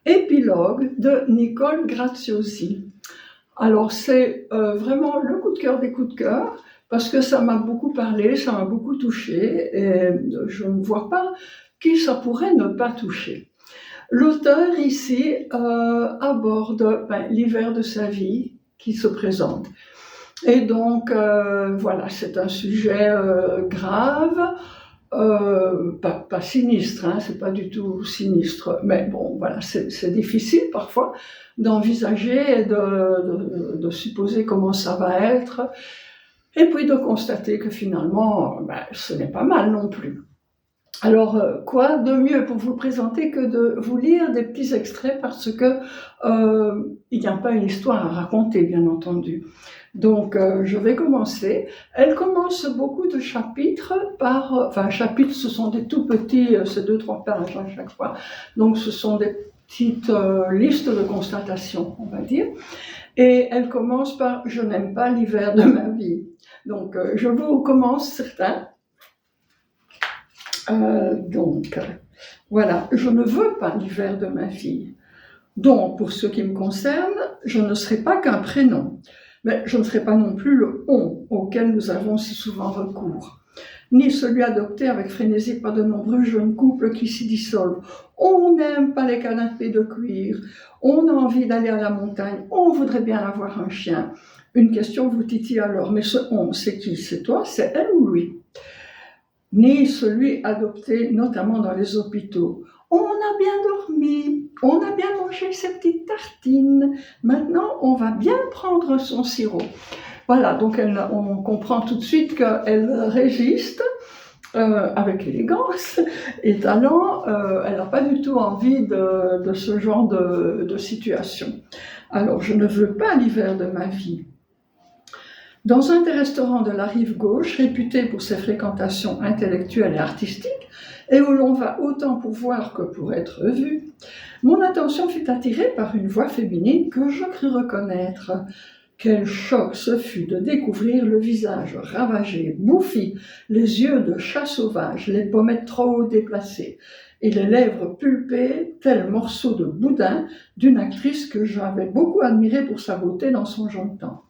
Épilogue de Nicole Graziosi. Alors c'est vraiment le coup de cœur des coups de cœur, parce que ça m'a beaucoup parlé, ça m'a beaucoup touché, et je ne vois pas qui ça pourrait ne pas toucher. L'auteur ici aborde l'hiver de sa vie qui se présente. Et donc voilà, c'est un sujet grave, pas sinistre, hein, c'est pas du tout sinistre, mais bon, voilà, c'est difficile parfois d'envisager et de supposer comment ça va être, et puis de constater que finalement, ce n'est pas mal non plus. Alors, quoi de mieux pour vous présenter que de vous lire des petits extraits, parce que il n'y a pas une histoire à raconter, bien entendu. Donc, je vais commencer. Elle commence beaucoup de chapitres chapitres, ce sont des tout petits, c'est 2-3 pages à chaque fois. Donc, ce sont des petites listes de constatations, on va dire. Et elle commence par « Je n'aime pas l'hiver de ma vie ». Donc, je vous commence certains. Voilà, je ne veux pas l'hiver de ma vie. Donc, pour ce qui me concerne, je ne serai pas qu'un prénom, mais je ne serai pas non plus le « on » auquel nous avons si souvent recours, ni celui adopté avec frénésie par de nombreux jeunes couples qui s'y dissolvent. On n'aime pas les canapés de cuir, on a envie d'aller à la montagne, on voudrait bien avoir un chien. Une question vous titille alors, mais ce « on », c'est qui? C'est toi, c'est elle ou lui? Ni celui adopté notamment dans les hôpitaux. On a bien dormi, on a bien mangé ses petites tartines, maintenant on va bien prendre son sirop. Voilà, donc on comprend tout de suite qu'elle résiste avec élégance et talent. Elle n'a pas du tout envie de ce genre de situation. Alors, je ne veux pas l'hiver de ma vie. Dans un des restaurants de la rive gauche, réputé pour ses fréquentations intellectuelles et artistiques, et où l'on va autant pour voir que pour être vu, mon attention fut attirée par une voix féminine que je crus reconnaître. Quel choc ce fut de découvrir le visage ravagé, bouffi, les yeux de chat sauvage, les pommettes trop haut déplacées, et les lèvres pulpées, tels morceaux de boudin, d'une actrice que j'avais beaucoup admirée pour sa beauté dans son jeune temps.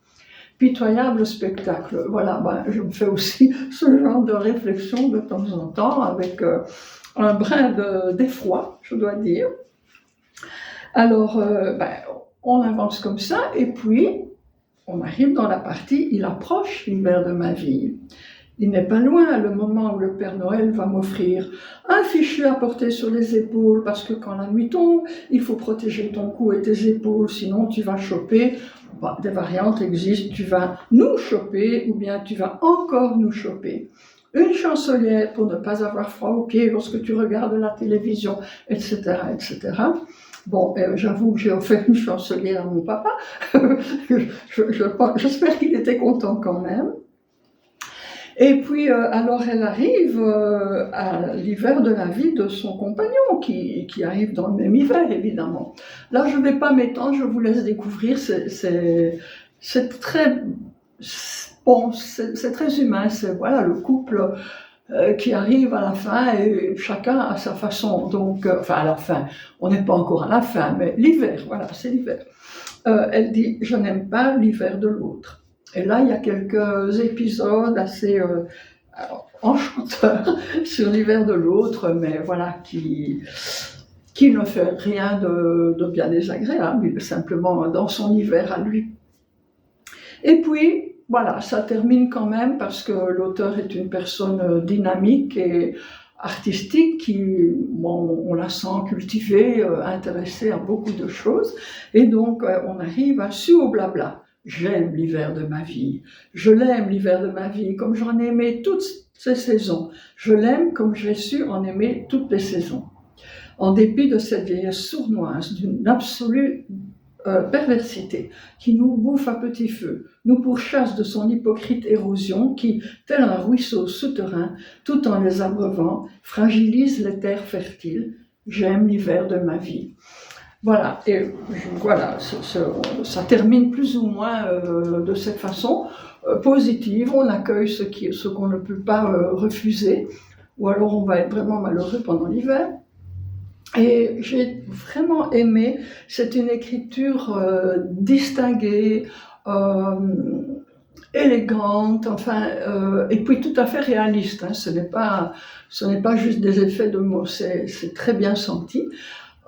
Pitoyable spectacle. Voilà, je me fais aussi ce genre de réflexion de temps en temps, avec un brin d'effroi, je dois dire. Alors, on avance comme ça, et puis on arrive dans la partie « Il approche l'hiver de ma vie ». Il n'est pas loin le moment où le Père Noël va m'offrir un fichu à porter sur les épaules, parce que quand la nuit tombe, il faut protéger ton cou et tes épaules, sinon tu vas choper. Des variantes existent, tu vas nous choper ou bien tu vas encore nous choper. Une chancelière pour ne pas avoir froid aux pieds lorsque tu regardes la télévision, etc., etc. Bon, j'avoue que j'ai offert une chancelière à mon papa. J'espère qu'il était content quand même. Et puis, alors elle arrive à l'hiver de la vie de son compagnon, qui arrive dans le même hiver, évidemment. Là, je ne vais pas m'étendre, je vous laisse découvrir, c'est très, bon, c'est très humain, c'est voilà, le couple qui arrive à la fin, et chacun à sa façon. Donc, à la fin, on n'est pas encore à la fin, mais l'hiver, voilà, c'est l'hiver. Elle dit « Je n'aime pas l'hiver de l'autre ». Et là, il y a quelques épisodes assez enchanteurs sur l'hiver de l'autre, mais voilà, qui ne fait rien de bien désagréable, il est simplement dans son hiver à lui. Et puis, voilà, ça termine quand même parce que l'auteur est une personne dynamique et artistique qui, bon, on la sent cultivée, intéressée à beaucoup de choses, et donc on arrive à su au blabla. J'aime l'hiver de ma vie, je l'aime l'hiver de ma vie, comme j'en ai aimé toutes ces saisons. Je l'aime comme j'ai su en aimer toutes les saisons. En dépit de cette vieillesse sournoise, d'une absolue perversité, qui nous bouffe à petit feu, nous pourchasse de son hypocrite érosion qui, tel un ruisseau souterrain, tout en les abreuvant, fragilise les terres fertiles. J'aime l'hiver de ma vie. Voilà, et voilà, ça termine plus ou moins de cette façon positive. On accueille ce qu'on ne peut pas refuser, ou alors on va être vraiment malheureux pendant l'hiver. Et j'ai vraiment aimé, c'est une écriture distinguée, élégante, enfin, et puis tout à fait réaliste, hein. Ce n'est pas juste des effets de mots, c'est très bien senti.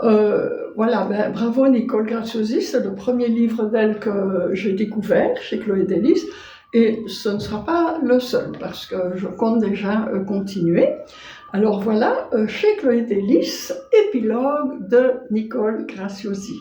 Voilà, ben, bravo Nicole Graciosi, c'est le premier livre d'elle que j'ai découvert chez Chloé Delis, et ce ne sera pas le seul, parce que je compte déjà continuer. Alors voilà, chez Chloé Delis, épilogue de Nicole Graciosi.